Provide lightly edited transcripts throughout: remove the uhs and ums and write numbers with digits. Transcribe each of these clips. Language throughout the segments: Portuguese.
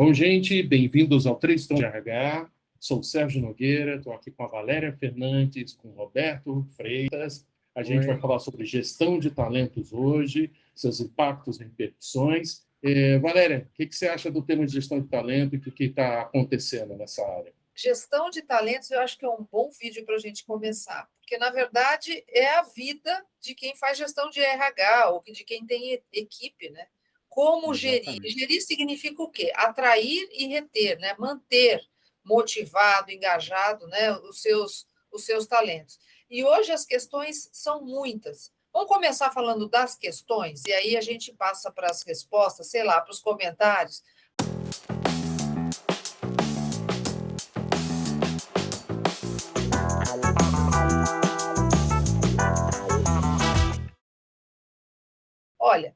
Bom, gente, bem-vindos ao Três Tons de RH. Sou o Sérgio Nogueira, estou aqui com a Valéria Fernandes, com o Roberto Freitas. A gente vai falar sobre gestão de talentos hoje, seus impactos e repercussões. Valéria, o que você acha do tema de gestão de talento e o que está acontecendo nessa área? Gestão de talentos, eu acho que é um bom vídeo para a gente começar, porque, na verdade, é a vida de quem faz gestão de RH ou de quem tem equipe, né? Como gerir? Gerir significa o quê? Atrair e reter, né? Manter motivado, engajado, né? Os seus talentos. E hoje as questões são muitas. Vamos começar falando das questões, e aí a gente passa para as respostas, sei lá, para os comentários. Olha,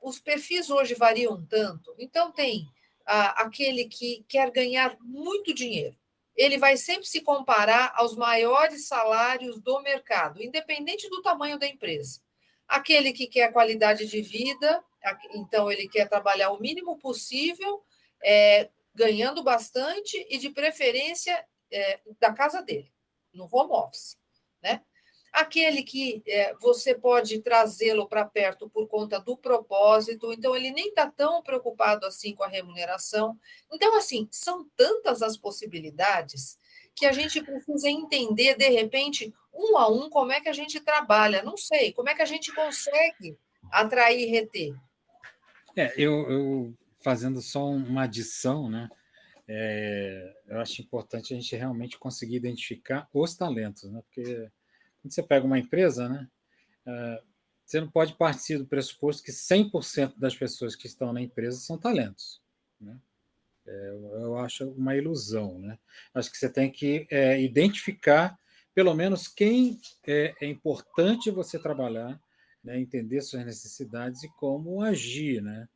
os perfis hoje variam tanto. Então, tem aquele que quer ganhar muito dinheiro. Ele vai sempre se comparar aos maiores salários do mercado, independente do tamanho da empresa. Aquele que quer qualidade de vida, então ele quer trabalhar o mínimo possível, ganhando bastante e, de preferência, da casa dele, no home office, né? Aquele que você pode trazê-lo para perto por conta do propósito, então ele nem está tão preocupado assim com a remuneração. Então, assim, são tantas as possibilidades que a gente precisa entender, de repente, um a um, como é que a gente trabalha. Não sei, como é que a gente consegue atrair e reter. Eu fazendo só uma adição, né? Eu acho importante a gente realmente conseguir identificar os talentos, né? Porque quando você pega uma empresa, né, você não pode partir do pressuposto que 100% das pessoas que estão na empresa são talentos, né? Eu acho uma ilusão, né? Acho que você tem que identificar, pelo menos, quem é importante você trabalhar, né, entender suas necessidades e como agir, né?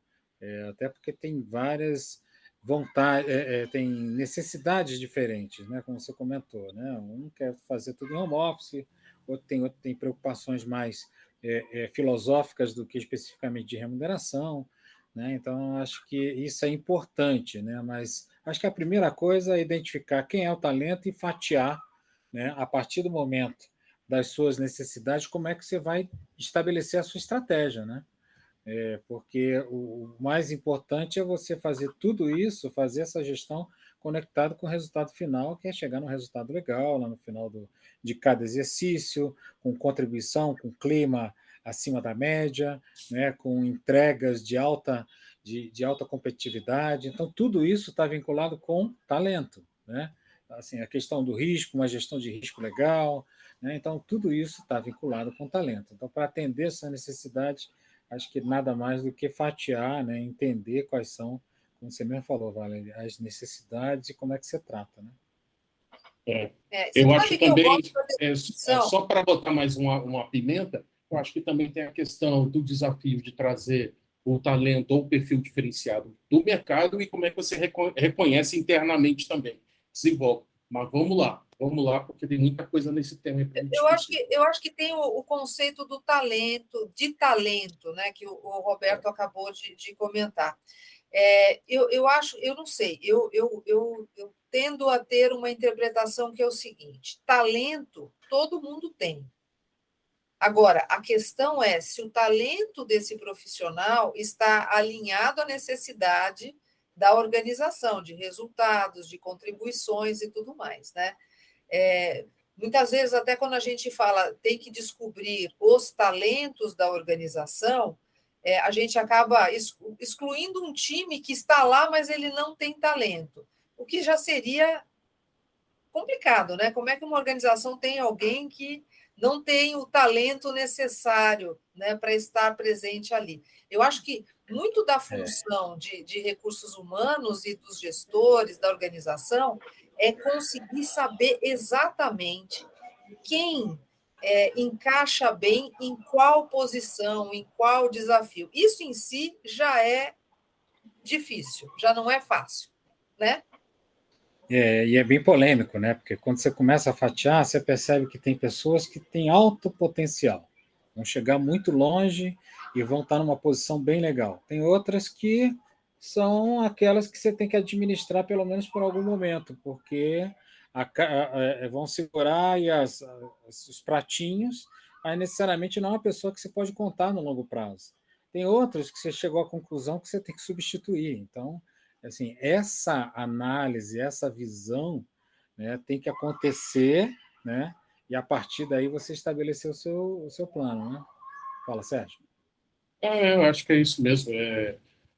Até porque tem várias vontades, tem necessidades diferentes, né? Como você comentou, né? Um quer fazer tudo em home office, outro tem preocupações mais filosóficas do que especificamente de remuneração, né? Então, acho que isso é importante, né? Mas acho que a primeira coisa é identificar quem é o talento e fatiar, né, a partir do momento das suas necessidades, como é que você vai estabelecer a sua estratégia, né? Porque o mais importante é você fazer tudo isso, fazer essa gestão conectado com o resultado final, que é chegar num resultado legal lá no final de cada exercício, com contribuição, com clima acima da média, né, com entregas de alta competitividade. Então, tudo isso está vinculado com talento, né? Assim, a questão do risco, uma gestão de risco legal, né? Então, tudo isso está vinculado com talento. Então, para atender essa necessidade, acho que nada mais do que fatiar, né, entender quais são, como você mesmo falou, Valéria, as necessidades e como é que você trata, né? Eu acho também, só para botar mais uma pimenta, eu acho que também tem a questão do desafio de trazer o talento ou o perfil diferenciado do mercado e como é que você reconhece internamente também, desenvolve. Mas vamos lá, porque tem muita coisa nesse tema. Eu acho que tem o conceito do talento, né, que o Roberto acabou de comentar. Eu acho, eu não sei, eu tendo a ter uma interpretação que é o seguinte: talento todo mundo tem. Agora, a questão é se o talento desse profissional está alinhado à necessidade da organização, de resultados, de contribuições e tudo mais, né? Muitas vezes, até quando a gente fala tem que descobrir os talentos da organização, a gente acaba excluindo um time que está lá, mas ele não tem talento, o que já seria complicado, né? Como é que uma organização tem alguém que não tem o talento necessário, né, para estar presente ali? Eu acho que muito da função de recursos humanos e dos gestores da organização é conseguir saber exatamente quem encaixa bem em qual posição, em qual desafio. Isso em si já é difícil, já não é fácil, né? E é bem polêmico, né? Porque quando você começa a fatiar, você percebe que tem pessoas que têm alto potencial, vão chegar muito longe e vão estar numa posição bem legal. Tem outras que são aquelas que você tem que administrar pelo menos por algum momento, porque vão segurar aí os pratinhos, mas necessariamente não é uma pessoa que você pode contar no longo prazo. Tem outros que você chegou à conclusão que você tem que substituir. Então, assim, essa análise, essa visão, né, tem que acontecer, né, e a partir daí você estabelecer o seu plano. Né? Fala, Sérgio. Eu acho que é isso mesmo.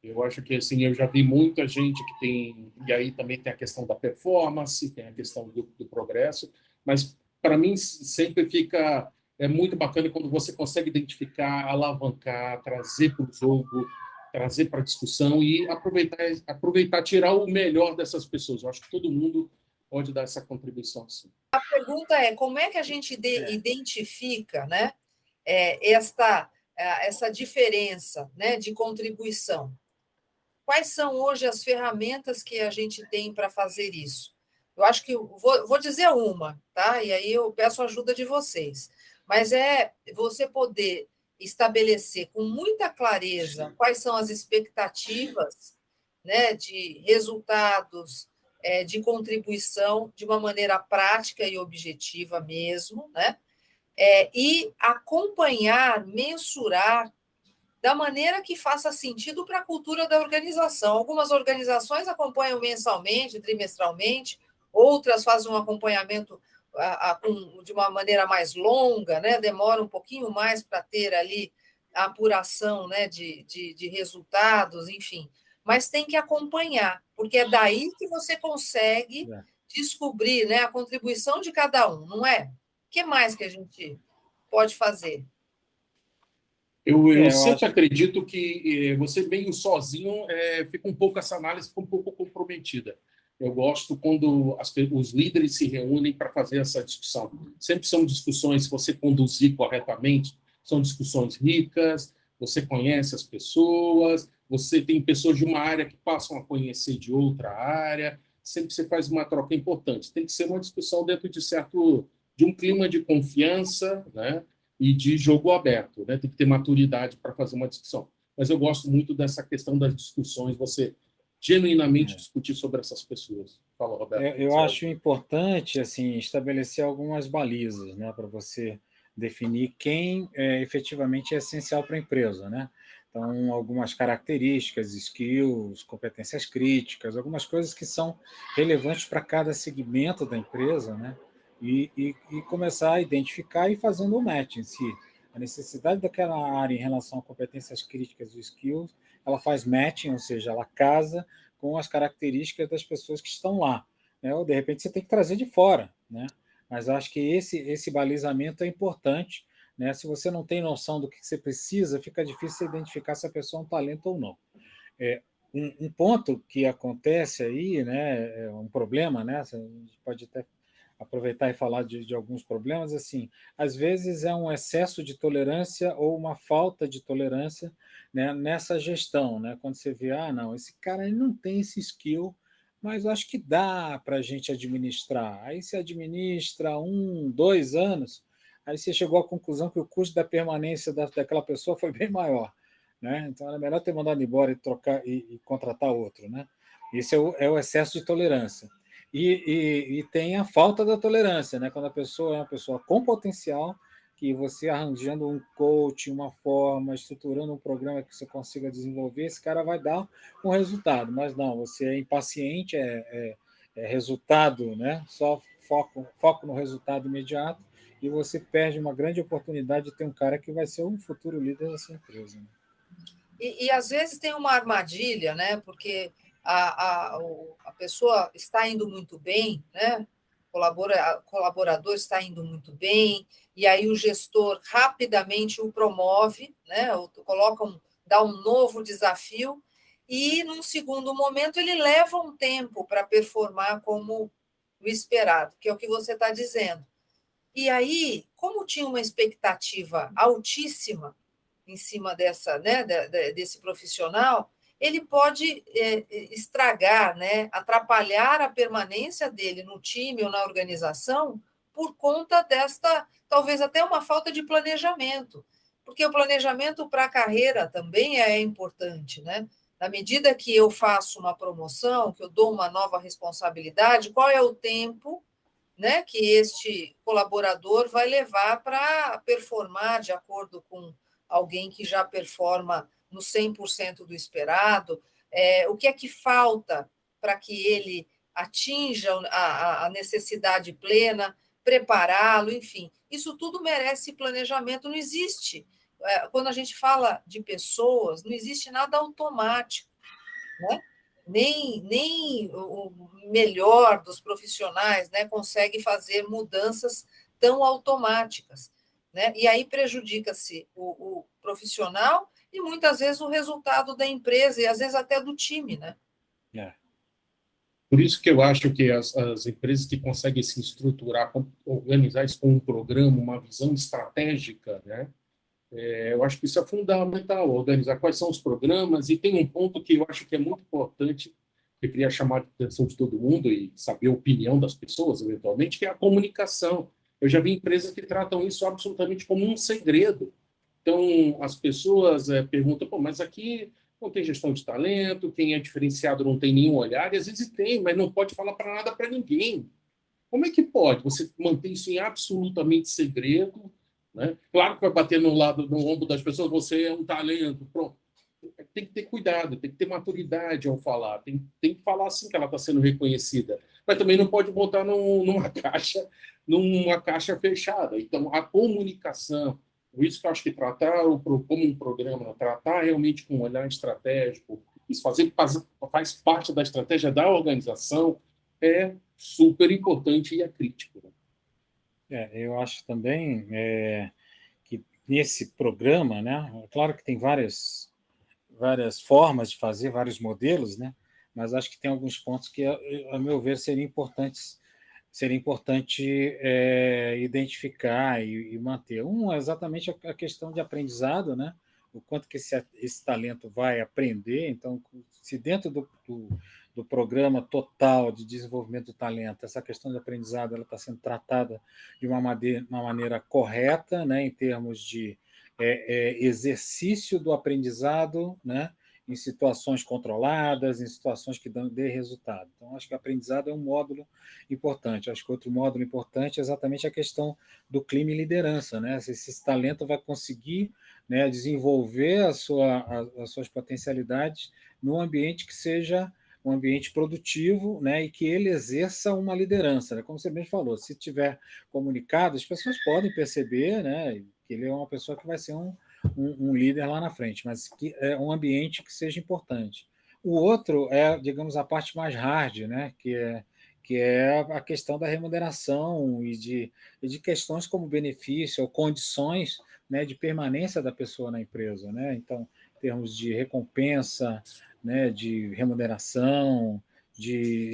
Eu acho que assim, eu já vi muita gente que tem, e aí também tem a questão da performance, tem a questão do progresso, mas para mim sempre fica muito bacana quando você consegue identificar, alavancar, trazer para o jogo, trazer para a discussão e aproveitar, tirar o melhor dessas pessoas. Eu acho que todo mundo pode dar essa contribuição, sim. A pergunta é como é que a gente identifica, né, essa diferença, né, de contribuição? Quais são hoje as ferramentas que a gente tem para fazer isso? Eu acho que vou dizer uma, tá? E aí eu peço a ajuda de vocês. Mas é você poder estabelecer com muita clareza quais são as expectativas, né, de resultados, de contribuição de uma maneira prática e objetiva mesmo, né? E acompanhar, mensurar da maneira que faça sentido para a cultura da organização. Algumas organizações acompanham mensalmente, trimestralmente, outras fazem um acompanhamento de uma maneira mais longa, né? Demora um pouquinho mais para ter ali a apuração, né, de resultados, enfim. Mas tem que acompanhar, porque é daí que você consegue descobrir, né, a contribuição de cada um, não é? O que mais que a gente pode fazer? Eu sempre acredito que você meio sozinho fica um pouco, essa análise fica um pouco comprometida. Eu gosto quando os líderes se reúnem para fazer essa discussão. Sempre são discussões, se você conduzir corretamente, são discussões ricas, você conhece as pessoas, você tem pessoas de uma área que passam a conhecer de outra área, sempre você faz uma troca importante. Tem que ser uma discussão dentro de um clima de confiança, né? E de jogo aberto, né? Tem que ter maturidade para fazer uma discussão. Mas eu gosto muito dessa questão das discussões, você genuinamente discutir sobre essas pessoas. Fala, Roberto. Eu acho importante assim estabelecer algumas balizas, né, para você definir quem efetivamente é essencial para a empresa, né? Então, algumas características, skills, competências críticas, algumas coisas que são relevantes para cada segmento da empresa, né? E começar a identificar e fazendo o match em si. A necessidade daquela área em relação a competências críticas e skills, ela faz matching, ou seja, ela casa com as características das pessoas que estão lá. Né? Ou, de repente, você tem que trazer de fora. Né? Mas acho que esse balizamento é importante. Né? Se você não tem noção do que você precisa, fica difícil identificar se a pessoa é um talento ou não. Um ponto que acontece aí, né, é um problema, né, a gente pode até aproveitar e falar de alguns problemas, assim, às vezes é um excesso de tolerância ou uma falta de tolerância, né, nessa gestão, né, quando você vê, não, esse cara ele não tem esse skill, mas eu acho que dá para a gente administrar. Aí você administra 2 anos, aí você chegou à conclusão que o custo da permanência daquela pessoa foi bem maior. Né? Então era melhor ter mandado embora e trocar e contratar outro. Né? Esse é o excesso de tolerância. E tem a falta da tolerância, né? Quando a pessoa é uma pessoa com potencial, que você arranjando um coach, uma forma, estruturando um programa que você consiga desenvolver, esse cara vai dar um resultado. Mas não, você é impaciente, é resultado, né? Só foco no resultado imediato, e você perde uma grande oportunidade de ter um cara que vai ser um futuro líder da sua empresa. Né? E às vezes tem uma armadilha, né? Porque a pessoa está indo muito bem, né? O colaborador está indo muito bem, e aí o gestor rapidamente o promove, né? Dá um novo desafio, e num segundo momento ele leva um tempo para performar como o esperado, que é o que você está dizendo. E aí, como tinha uma expectativa altíssima em cima desse profissional, ele pode estragar, né, atrapalhar a permanência dele no time ou na organização por conta talvez até uma falta de planejamento, porque o planejamento para a carreira também é importante, né? Na medida que eu faço uma promoção, que eu dou uma nova responsabilidade, qual é o tempo, né, que este colaborador vai levar para performar de acordo com alguém que já performa no 100% do esperado, o que é que falta para que ele atinja a necessidade plena, prepará-lo, enfim. Isso tudo merece planejamento, não existe. Quando a gente fala de pessoas, não existe nada automático, né? Nem o melhor dos profissionais, né, consegue fazer mudanças tão automáticas, né? E aí prejudica-se o profissional e muitas vezes o resultado da empresa e às vezes até do time, né? Por isso que eu acho que as empresas que conseguem se estruturar, organizar isso com um programa, uma visão estratégica, né? Eu acho que isso é fundamental, organizar quais são os programas, e tem um ponto que eu acho que é muito importante, que eu queria chamar a atenção de todo mundo e saber a opinião das pessoas, eventualmente, que é a comunicação. Eu já vi empresas que tratam isso absolutamente como um segredo. Então, as pessoas perguntam, pô, mas aqui não tem gestão de talento, quem é diferenciado não tem nenhum olhar, e às vezes tem, mas não pode falar para nada para ninguém. Como é que pode você manter isso em absolutamente segredo, né? Claro que vai bater no ombro das pessoas, você é um talento, pronto. Tem que ter cuidado, tem que ter maturidade ao falar, tem que falar assim que ela está sendo reconhecida, mas também não pode botar numa caixa fechada. Então, a comunicação, por isso que eu acho que tratar como um programa, tratar realmente com um olhar estratégico, isso faz parte da estratégia da organização, é super importante e é crítico. Eu acho também que nesse programa, né, claro que tem várias formas de fazer, vários modelos, né, mas acho que tem alguns pontos que, a meu ver, seria importante identificar e manter. Um é exatamente a questão de aprendizado, né, o quanto que esse talento vai aprender. Então, se dentro do programa total de desenvolvimento do talento, essa questão de aprendizado ela está sendo tratada de uma maneira correta, né, em termos de exercício do aprendizado, né, em situações controladas, em situações que dê resultado. Então, acho que o aprendizado é um módulo importante. Acho que outro módulo importante é exatamente a questão do clima e liderança, né? Se esse talento vai conseguir, né, desenvolver as suas potencialidades num ambiente que seja um ambiente produtivo, né, e que ele exerça uma liderança, né? Como você bem falou, se tiver comunicado, as pessoas podem perceber, né, que ele é uma pessoa que vai ser um líder lá na frente, mas que é um ambiente que seja importante. O outro é, digamos, a parte mais hard, né, que é a questão da remuneração e de questões como benefício ou condições, né, de permanência da pessoa na empresa, né? Então, em termos de recompensa, né, de remuneração, de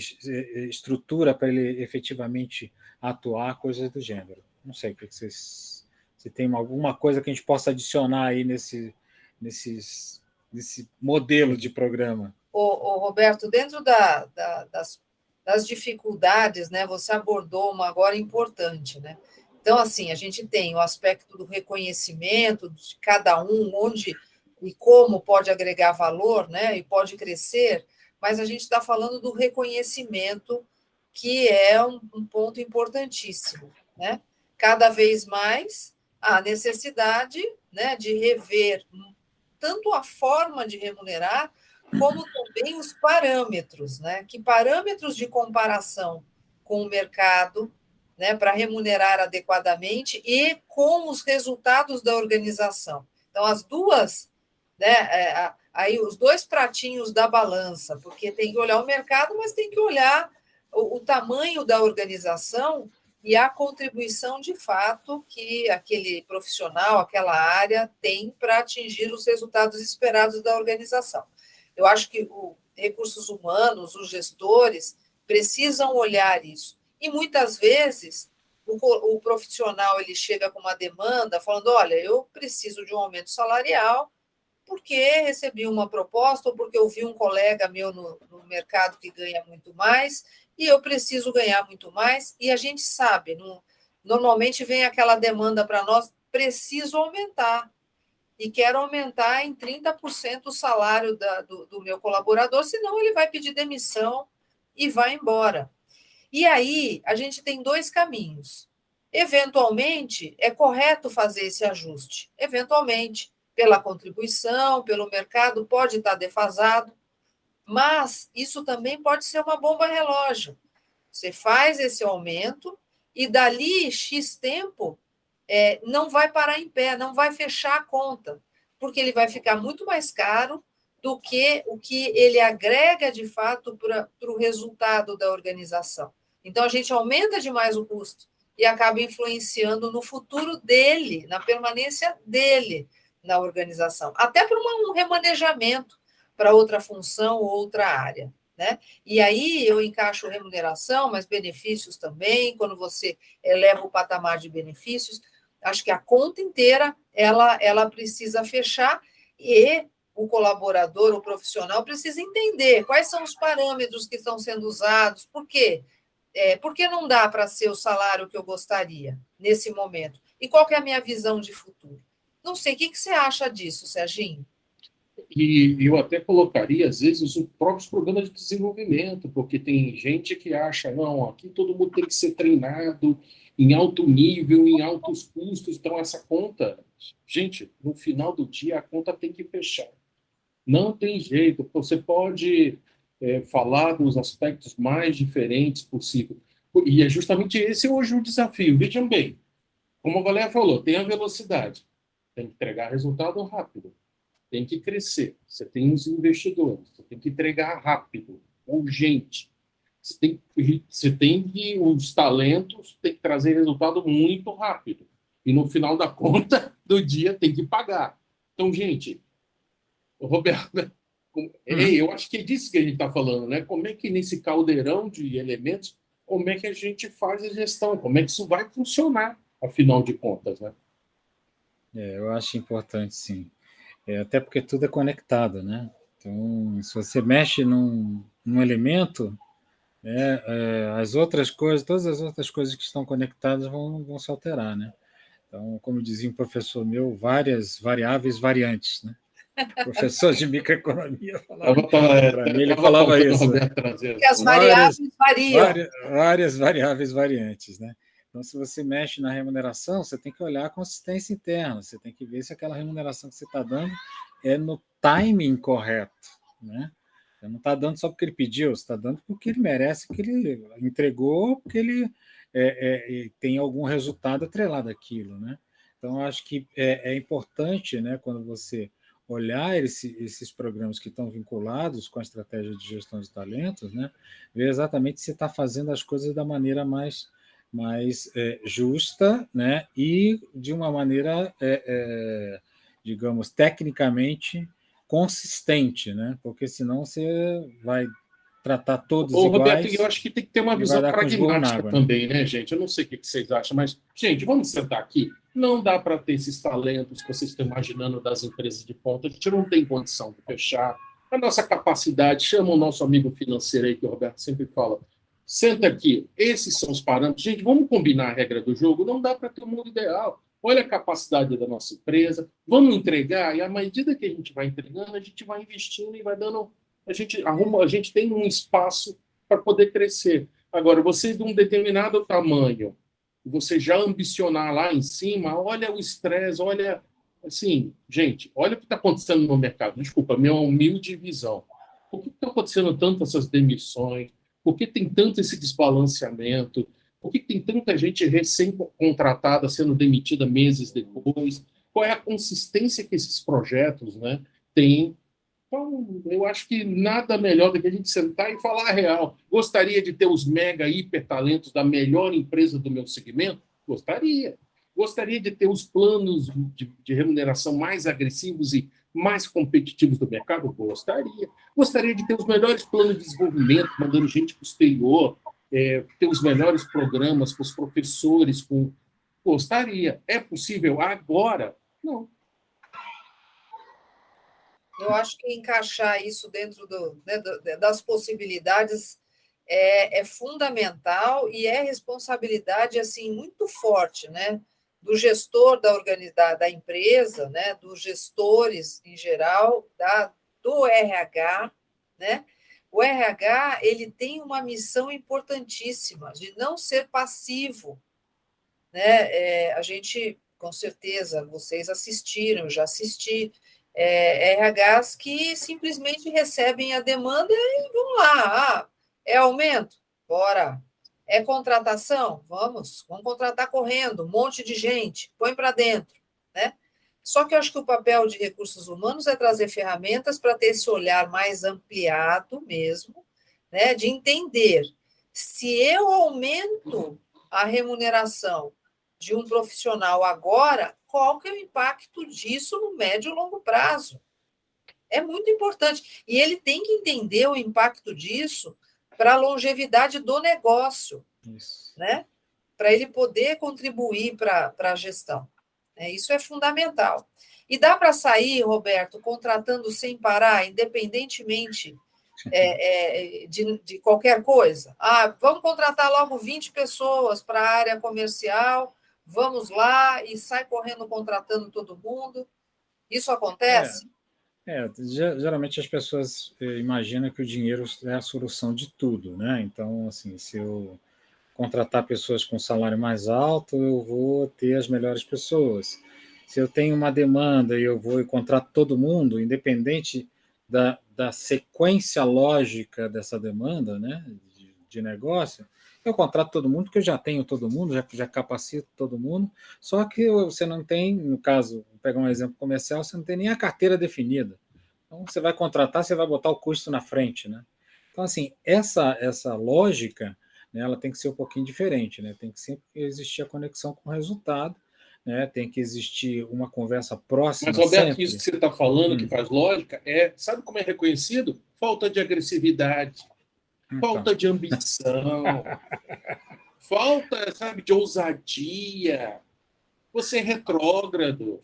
estrutura para ele efetivamente atuar, coisas do gênero. Não sei o que vocês... Se tem alguma coisa que a gente possa adicionar aí nesse modelo de programa. Roberto, dentro das dificuldades, né, você abordou uma agora importante, né? Então, assim, a gente tem o aspecto do reconhecimento de cada um, onde e como pode agregar valor, né, e pode crescer, mas a gente está falando do reconhecimento, que é um ponto importantíssimo, né? Cada vez mais a necessidade, né, de rever tanto a forma de remunerar, como também os parâmetros, né? Que parâmetros de comparação com o mercado, né, para remunerar adequadamente e com os resultados da organização. Então, as duas, né, aí os dois pratinhos da balança, porque tem que olhar o mercado, mas tem que olhar o tamanho da organização e a contribuição de fato que aquele profissional, aquela área tem para atingir os resultados esperados da organização. Eu acho que os recursos humanos, os gestores, precisam olhar isso. E muitas vezes o profissional ele chega com uma demanda falando: olha, eu preciso de um aumento salarial porque recebi uma proposta ou porque eu vi um colega meu no mercado que ganha muito mais e eu preciso ganhar muito mais. E a gente sabe, normalmente vem aquela demanda para nós: preciso aumentar. e quero aumentar em 30% o salário do meu colaborador, senão ele vai pedir demissão e vai embora. E aí, a gente tem 2 caminhos. Eventualmente, é correto fazer esse ajuste. Eventualmente, pela contribuição, pelo mercado, pode estar defasado, mas isso também pode ser uma bomba relógio. Você faz esse aumento e dali X tempo não vai parar em pé, não vai fechar a conta, porque ele vai ficar muito mais caro do que o que ele agrega de fato para o resultado da organização. Então, a gente aumenta demais o custo e acaba influenciando no futuro dele, na permanência dele na organização, até por um remanejamento para outra função ou outra área. Né? E aí eu encaixo remuneração, mas benefícios também, quando você eleva o patamar de benefícios, acho que a conta inteira ela precisa fechar e o colaborador, o profissional, precisa entender quais são os parâmetros que estão sendo usados, por quê? Porque não dá para ser o salário que eu gostaria nesse momento. E qual que é a minha visão de futuro? Não sei, o que você acha disso, Serginho? E eu até colocaria, às vezes, os próprios programas de desenvolvimento, porque tem gente que acha, não, aqui todo mundo tem que ser treinado em alto nível, em altos custos, então essa conta, gente, no final do dia a conta tem que fechar. Não tem jeito, você pode falar dos aspectos mais diferentes possível, e é justamente esse hoje o desafio. Vejam bem, como a Valéria falou, tem a velocidade, tem que entregar resultado rápido. Tem que crescer. Você tem os investidores, você tem que entregar rápido, urgente. Você tem que os talentos tem que trazer resultado muito rápido. E no final da conta do dia tem que pagar. Então, gente, Roberto, eu acho que é disso que a gente está falando, né? Como é que nesse caldeirão de elementos, como é que a gente faz a gestão? Como é que isso vai funcionar, afinal de contas, né? Eu acho importante, sim. Até porque tudo é conectado, né? Então, se você mexe num elemento, as outras coisas, todas as outras coisas que estão conectadas vão se alterar, né? Então, como dizia um professor meu, várias variáveis variantes, né? O professor de microeconomia falava para mim, ele falava isso. Que as variáveis variam. Várias variáveis variantes, né? Então, se você mexe na remuneração, você tem que olhar a consistência interna, você tem que ver se aquela remuneração que você está dando é no timing correto, né? Você não está dando só porque ele pediu, você está dando porque ele merece, porque ele entregou, porque ele tem algum resultado atrelado àquilo, né? Então, eu acho que é importante, né, quando você olhar esses programas que estão vinculados com a estratégia de gestão de talentos, né, ver exatamente se está fazendo as coisas da maneira mais justa, né, e de uma maneira, digamos, tecnicamente consistente, né, porque senão você vai tratar todos iguais. Roberto, eu acho que tem que ter uma visão pragmática também, né, gente? Eu não sei o que vocês acham, mas, gente, vamos sentar aqui. Não dá para ter esses talentos que vocês estão imaginando das empresas de ponta. A gente não tem condição de fechar. A nossa capacidade, chama o nosso amigo financeiro aí, que o Roberto sempre fala, senta aqui, esses são os parâmetros. Gente, vamos combinar a regra do jogo? Não dá para ter um mundo ideal. Olha a capacidade da nossa empresa, vamos entregar, e à medida que a gente vai entregando, a gente vai investindo e vai dando... A gente tem um espaço para poder crescer. Agora, você de um determinado tamanho, você já ambicionar lá em cima, olha o estresse, olha... Assim, gente, olha o que está acontecendo no mercado. Desculpa, minha humilde visão. Por que está acontecendo tanto essas demissões? Por que tem tanto esse desbalanceamento? Por que tem tanta gente recém-contratada sendo demitida meses depois? Qual é a consistência que esses projetos, né, têm? Então, eu acho que nada melhor do que a gente sentar e falar a real. Gostaria de ter os mega hiper talentos da melhor empresa do meu segmento? Gostaria. Gostaria de ter os planos de remuneração mais agressivos e mais competitivos do mercado? Gostaria. Gostaria de ter os melhores planos de desenvolvimento, mandando gente para o exterior, ter os melhores programas com os professores. Gostaria. É possível agora? Não. Eu acho que encaixar isso dentro das possibilidades é fundamental e é responsabilidade assim muito forte, né? do gestor da empresa, né, dos gestores em geral, do RH, né? O RH ele tem uma missão importantíssima de não ser passivo, né? A gente, com certeza, vocês assistiram, eu já assisti, RHs que simplesmente recebem a demanda e vão lá. É aumento? Bora. É contratação? Vamos contratar correndo, um monte de gente, põe para dentro, né? Só que eu acho que o papel de recursos humanos é trazer ferramentas para ter esse olhar mais ampliado mesmo, né? De entender se eu aumento a remuneração de um profissional agora, qual que é o impacto disso no médio e longo prazo? É muito importante. E ele tem que entender o impacto disso para a longevidade do negócio, né? Para ele poder contribuir para a gestão. Isso é fundamental. E dá para sair, Roberto, contratando sem parar, independentemente de qualquer coisa? Vamos contratar logo 20 pessoas para a área comercial, vamos lá e sai correndo contratando todo mundo. Isso acontece? Geralmente as pessoas imaginam que o dinheiro é a solução de tudo, né? Então, assim, se eu contratar pessoas com salário mais alto, eu vou ter as melhores pessoas. Se eu tenho uma demanda e eu vou e contrato todo mundo, independente da sequência lógica dessa demanda, né, de negócio, eu contrato todo mundo, porque eu já tenho todo mundo, já capacito todo mundo, só que você não tem, no caso, vou pegar um exemplo comercial, você não tem nem a carteira definida. Então, você vai contratar, você vai botar o custo na frente, né? Então, assim, essa lógica, né, ela tem que ser um pouquinho diferente, né? Tem que sempre existir a conexão com o resultado, né? Tem que existir uma conversa próxima. Mas, Roberto, sempre. Isso que você está falando, que faz lógica, sabe como é reconhecido? Falta de agressividade, falta de ambição, falta, sabe, de ousadia. Você é retrógrado.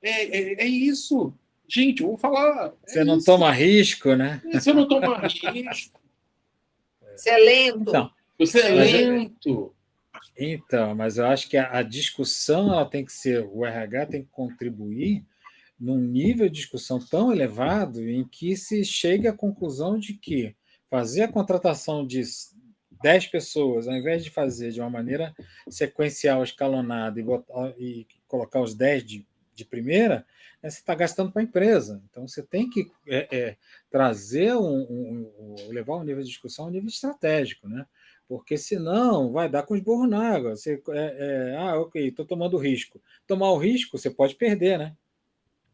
É isso. Gente, vamos falar. Você não toma risco, né? Você não toma risco. Você é lento. Então, você é lento. Então, mas eu acho que a discussão ela tem que ser, o RH tem que contribuir num nível de discussão tão elevado em que se chegue à conclusão de que fazer a contratação de 10 pessoas, ao invés de fazer de uma maneira sequencial, escalonada, e colocar os 10 de primeira, você está gastando para a empresa. Então, você tem que trazer levar o nível de discussão a um nível estratégico, né? Porque senão vai dar com os burros na água. Você, ok, estou tomando risco. Tomar o risco, você pode perder, né?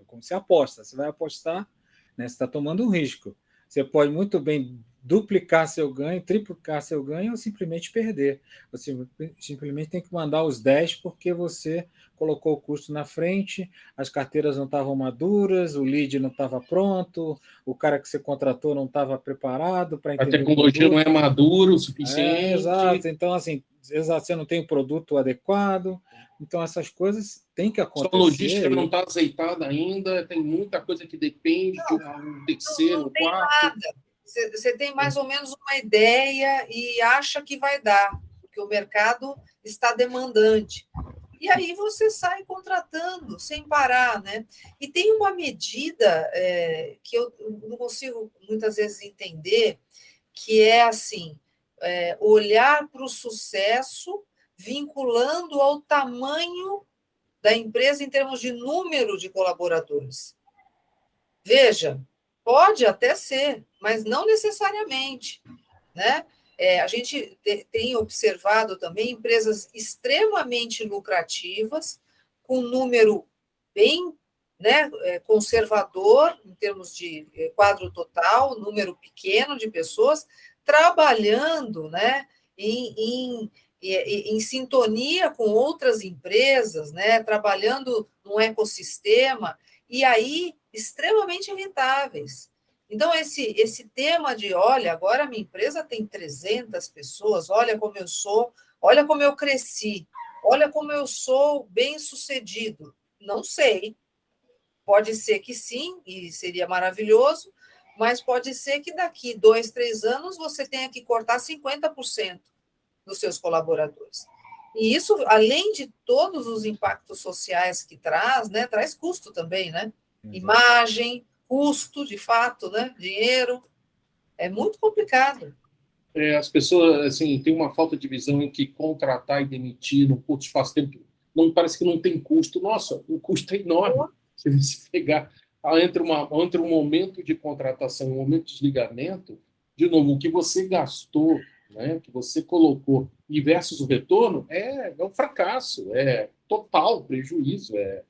Como você aposta, você vai apostar, né? Você está tomando um risco. Você pode muito bem duplicar seu ganho, triplicar seu ganho ou simplesmente perder. Você simplesmente tem que mandar os 10 porque você colocou o custo na frente, as carteiras não estavam maduras, o lead não estava pronto, o cara que você contratou não estava preparado para entender. A tecnologia não é madura o suficiente. Exato. Então, assim, você não tem o produto adequado. Então, essas coisas têm que acontecer. Sua logística não está azeitada ainda, tem muita coisa que depende de um terceiro, não tem quarto. Nada. Você tem mais ou menos uma ideia e acha que vai dar, porque o mercado está demandante. E aí você sai contratando sem parar, né? E tem uma medida que eu não consigo muitas vezes entender, que é assim, olhar para o sucesso vinculando ao tamanho da empresa em termos de número de colaboradores. Veja, pode até ser, mas não necessariamente, né? A gente tem observado também empresas extremamente lucrativas, com um número bem, né, conservador, em termos de quadro total, número pequeno de pessoas, trabalhando, né, em sintonia com outras empresas, né, trabalhando num ecossistema, e aí extremamente rentáveis. Então, esse tema de, olha, agora a minha empresa tem 300 pessoas, olha como eu sou, olha como eu cresci, olha como eu sou bem-sucedido. Não sei. Pode ser que sim, e seria maravilhoso, mas pode ser que daqui 2, 3 anos você tenha que cortar 50% dos seus colaboradores. E isso, além de todos os impactos sociais que traz, né, traz custo também, né? Imagem, custo, de fato, né? Dinheiro. É muito complicado. As pessoas assim, têm uma falta de visão em que contratar e demitir num curto espaço de tempo não parece que não tem custo. Nossa, o custo é enorme. Se você pegar entre um momento de contratação e um momento de desligamento, de novo, o que você gastou, né, o que você colocou e versus o retorno é um fracasso, é total prejuízo, é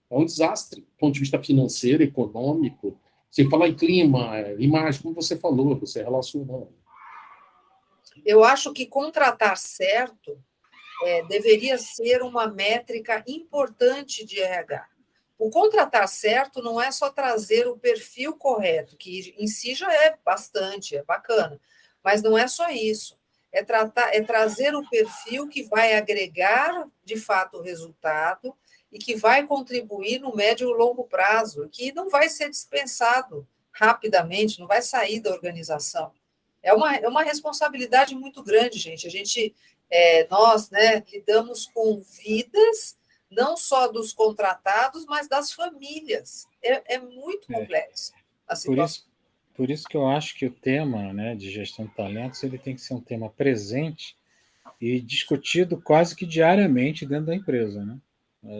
um desastre do ponto de vista financeiro, econômico. Se falar em clima, imagem, como você falou, você relacionou. Eu acho que contratar certo deveria ser uma métrica importante de RH. O contratar certo não é só trazer o perfil correto, que em si já é bastante, é bacana, mas não é só isso. É trazer o perfil que vai agregar, de fato, o resultado e que vai contribuir no médio e longo prazo, que não vai ser dispensado rapidamente, não vai sair da organização. É uma responsabilidade muito grande, gente. Nós, né, lidamos com vidas, não só dos contratados, mas das famílias. É muito complexo a situação. Por isso que eu acho que o tema, né, de gestão de talentos ele tem que ser um tema presente e discutido quase que diariamente dentro da empresa, né?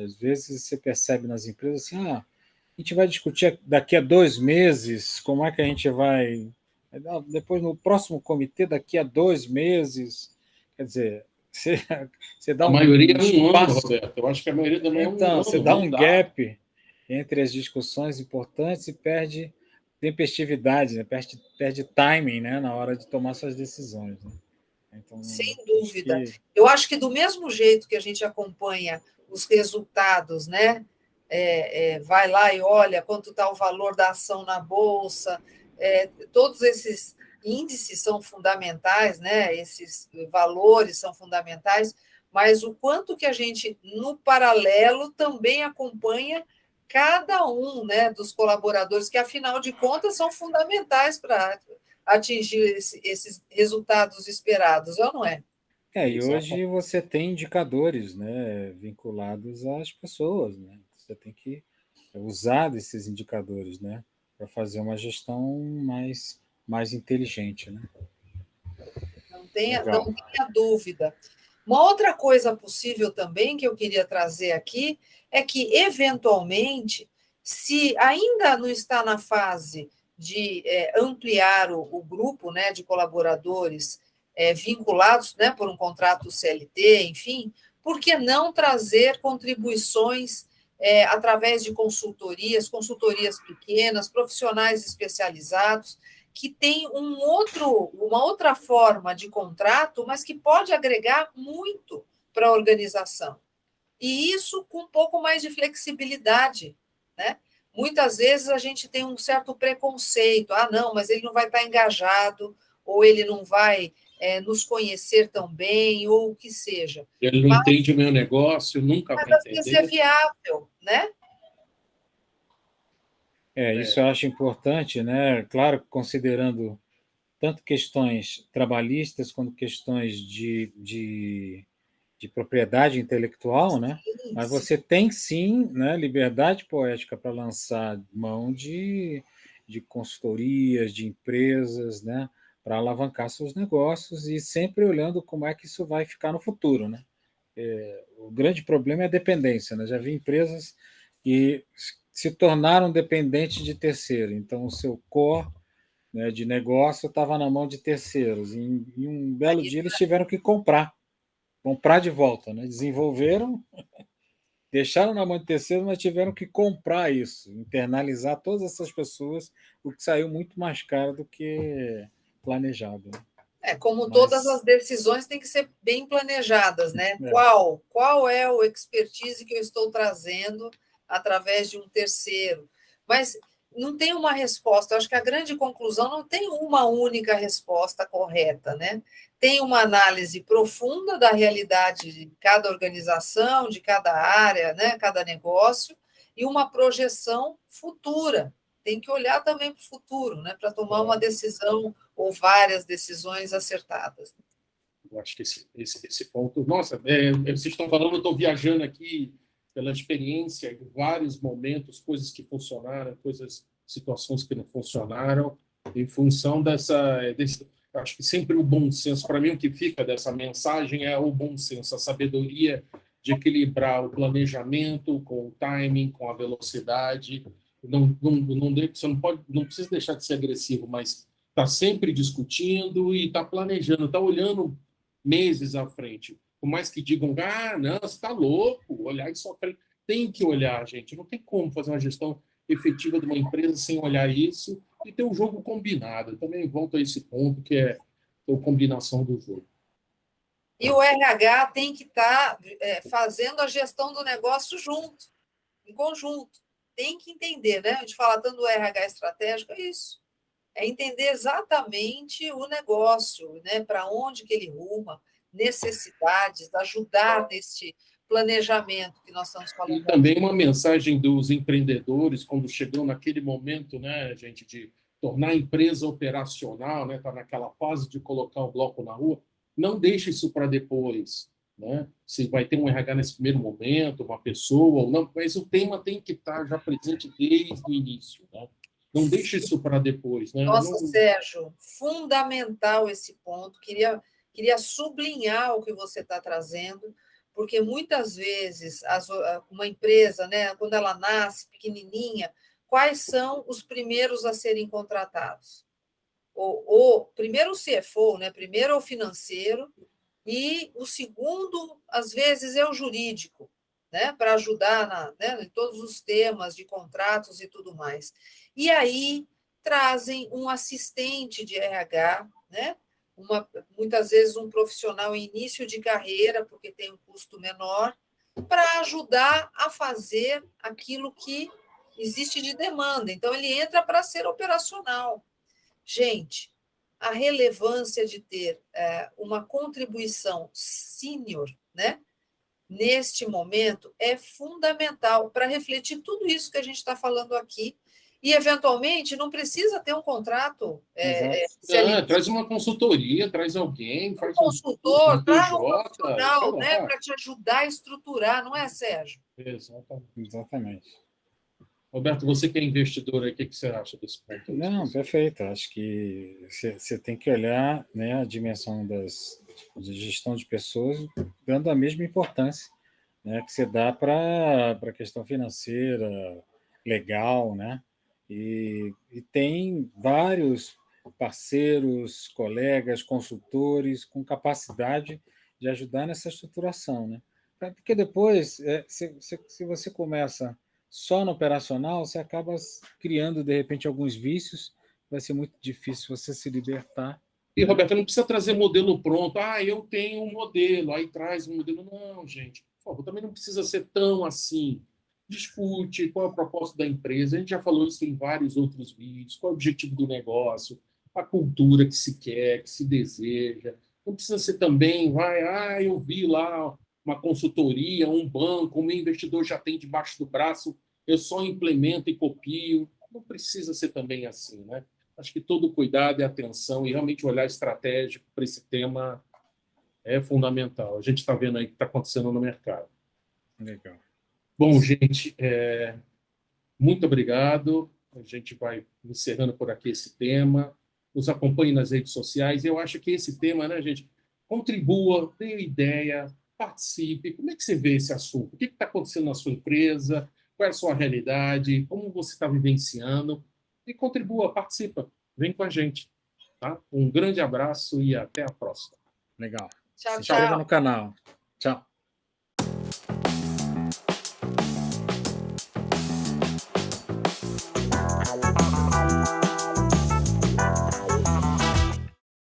Às vezes você percebe nas empresas assim, a gente vai discutir daqui a 2 meses como é que a gente vai... Depois, no próximo comitê, daqui a 2 meses. Quer dizer, você dá A um maioria é um ano, espaço. Roberto. Eu acho que a maioria também é um Então, você ano, dá não um dá. gap entre as discussões importantes e perde tempestividade, né? Perde timing, né? Na hora de tomar suas decisões. Né? Então, Sem dúvida. Eu acho que do mesmo jeito que a gente acompanha os resultados, né? Vai lá e olha quanto está o valor da ação na Bolsa, todos esses índices são fundamentais, né? Esses valores são fundamentais, mas o quanto que a gente, no paralelo, também acompanha cada um, né, dos colaboradores, que, afinal de contas, são fundamentais para atingir esses resultados esperados, ou não é? E hoje você tem indicadores, né, vinculados às pessoas, né? Você tem que usar desses indicadores, né, para fazer uma gestão mais inteligente, né? Não tenha dúvida. Uma outra coisa possível também que eu queria trazer aqui é que, eventualmente, se ainda não está na fase de ampliar o grupo, né, de colaboradores vinculados, né, por um contrato CLT, enfim, por que não trazer contribuições através de consultorias pequenas, profissionais especializados, que tem uma outra forma de contrato, mas que pode agregar muito para a organização. E isso com um pouco mais de flexibilidade, né? Muitas vezes a gente tem um certo preconceito, não, mas ele não vai estar engajado, ou ele não vai nos conhecer tão bem, ou o que seja. Ele não entende o meu negócio, nunca vai Mas às vezes é entender. viável, né? Isso eu acho importante, né? Claro, considerando tanto questões trabalhistas quanto questões de propriedade intelectual, né? Mas Sim. você tem sim, né, liberdade poética para lançar mão de consultorias, de empresas, né, para alavancar seus negócios e sempre olhando como é que isso vai ficar no futuro, né? O grande problema é a dependência, né? Já vi empresas que se tornaram dependentes de terceiro, então o seu core, né, de negócio estava na mão de terceiros. E em um belo dia eles tiveram que comprar de volta, né? Desenvolveram, deixaram na mão de terceiro, mas tiveram que comprar isso, internalizar todas essas pessoas, o que saiu muito mais caro do que planejado. Como todas as decisões têm que ser bem planejadas, né? Qual é o expertise que eu estou trazendo através de um terceiro? Mas não tem uma resposta. Eu acho que a grande conclusão não tem uma única resposta correta, né? Tem uma análise profunda da realidade de cada organização, de cada área, né? Cada negócio, e uma projeção futura. Tem que olhar também para o futuro, né? Para tomar uma decisão ou várias decisões acertadas. Eu acho que esse ponto... Nossa, vocês estão falando, eu estou viajando aqui pela experiência de vários momentos, coisas que funcionaram, situações que não funcionaram, em função acho que sempre o bom senso, para mim, o que fica dessa mensagem é o bom senso, a sabedoria de equilibrar o planejamento com o timing, com a velocidade. Você não precisa deixar de ser agressivo, mas está sempre discutindo e está planejando, está olhando meses à frente. Por mais que digam, não, você está louco, olhar isso à frente. Tem que olhar, gente. Não tem como fazer uma gestão efetiva de uma empresa sem olhar isso e ter um jogo combinado. Eu também volto a esse ponto, que é a combinação do jogo. E o RH tem que estar fazendo a gestão do negócio junto, em conjunto. Tem que entender, né? A gente fala tanto do RH estratégico, é isso. É entender exatamente o negócio, né? Para onde que ele ruma, necessidades, ajudar nesse planejamento que nós estamos falando. E também uma mensagem dos empreendedores, quando chegou naquele momento, né, gente, de tornar a empresa operacional, né, tá naquela fase de colocar o bloco na rua, não deixe isso para depois, né? Se vai ter um RH nesse primeiro momento, uma pessoa ou não, mas o tema tem que estar já presente desde o início, né? Não deixe isso para depois, né? Nossa, Sérgio, fundamental esse ponto. Queria sublinhar o que você está trazendo, porque muitas vezes uma empresa, né, quando ela nasce pequenininha, quais são os primeiros a serem contratados? Primeiro o CFO, né, primeiro é o financeiro, e o segundo, às vezes, é o jurídico, né, para ajudar em todos os temas de contratos e tudo mais. E aí trazem um assistente de RH, né, muitas vezes um profissional em início de carreira, porque tem um custo menor, para ajudar a fazer aquilo que existe de demanda. Então, ele entra para ser operacional. Gente, a relevância de ter uma contribuição sênior, né, neste momento é fundamental para refletir tudo isso que a gente está falando aqui. E, eventualmente, não precisa ter um contrato. Traz uma consultoria, traz alguém, faz consultor, traz um profissional, né, para te ajudar a estruturar, não é, Sérgio? Exatamente. Roberto, você que é investidor aí, o que você acha desse ponto? Não, perfeito. Acho que você tem que olhar, né, a dimensão de gestão de pessoas, dando a mesma importância, né, que você dá para a questão financeira, legal, né? E tem vários parceiros, colegas, consultores com capacidade de ajudar nessa estruturação, né? Porque depois, se você começa só no operacional, você acaba criando, de repente, alguns vícios, vai ser muito difícil você se libertar. E, Roberto, não precisa trazer modelo pronto. Eu tenho um modelo, aí traz um modelo. Não, gente, por favor, também não precisa ser tão assim. Discute qual é a proposta da empresa. A gente já falou isso em vários outros vídeos. Qual é o objetivo do negócio, a cultura que se quer, que se deseja. Não precisa ser também, eu vi lá uma consultoria, um banco, o meu investidor já tem debaixo do braço, eu só implemento e copio. Não precisa ser também assim, né? Acho que todo cuidado e atenção e realmente olhar estratégico para esse tema é fundamental. A gente está vendo aí o que está acontecendo no mercado. Legal. Bom, gente, muito obrigado. A gente vai encerrando por aqui esse tema. Nos acompanhe nas redes sociais. Eu acho que esse tema, né, gente, contribua, dê ideia, participe. Como é que você vê esse assunto? O que está acontecendo na sua empresa? Qual é a sua realidade? Como você está vivenciando? E contribua, participa. Vem com a gente. Tá? Um grande abraço e até a próxima. Legal. Tchau, Se inscreva no canal. Tchau.